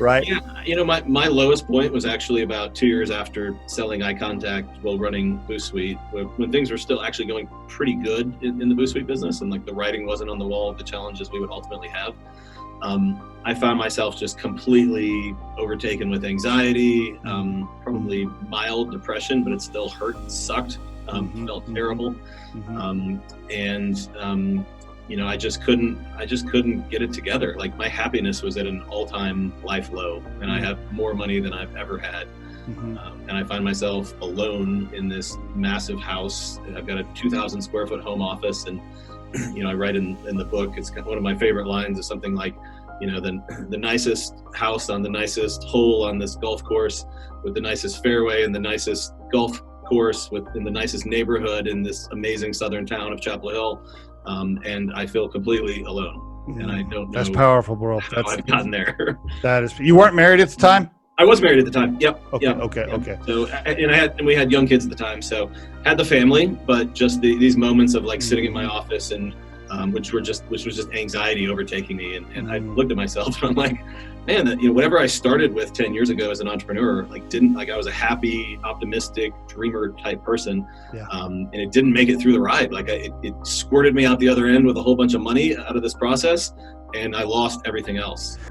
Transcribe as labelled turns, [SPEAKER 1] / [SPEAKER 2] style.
[SPEAKER 1] right?
[SPEAKER 2] Yeah, my lowest point was actually about 2 years after selling Eye Contact while running Boost Suite, when things were still actually going pretty good in the Boost Suite business, and like the writing wasn't on the wall of the challenges we would ultimately have. I found myself just completely overtaken with anxiety, probably mild depression, but it still hurt, sucked, felt terrible, and I just couldn't get it together. Like my happiness was at an all-time life low, and I have more money than I've ever had. And I find myself alone in this massive house. I've got a 2,000 square foot home office, and I write in the book, it's one of my favorite lines is something like, the nicest house on the nicest hole on this golf course with the nicest fairway and the nicest golf course in the nicest neighborhood in this amazing southern town of Chapel Hill. And I feel completely alone. And I don't know.
[SPEAKER 1] That's powerful, bro.
[SPEAKER 2] How I've gotten there.
[SPEAKER 1] That is. You weren't married at the time?
[SPEAKER 2] I was married at the time. Yep.
[SPEAKER 1] Okay.
[SPEAKER 2] Yep.
[SPEAKER 1] Okay.
[SPEAKER 2] So, and we had young kids at the time. So had the family, but just these moments of like sitting in my office and, which was just anxiety overtaking me. And I looked at myself and I'm like, man, whatever I started with 10 years ago as an entrepreneur, I was a happy, optimistic, dreamer type person.
[SPEAKER 1] Yeah.
[SPEAKER 2] And it didn't make it through the ride. It squirted me out the other end with a whole bunch of money out of this process, and I lost everything else.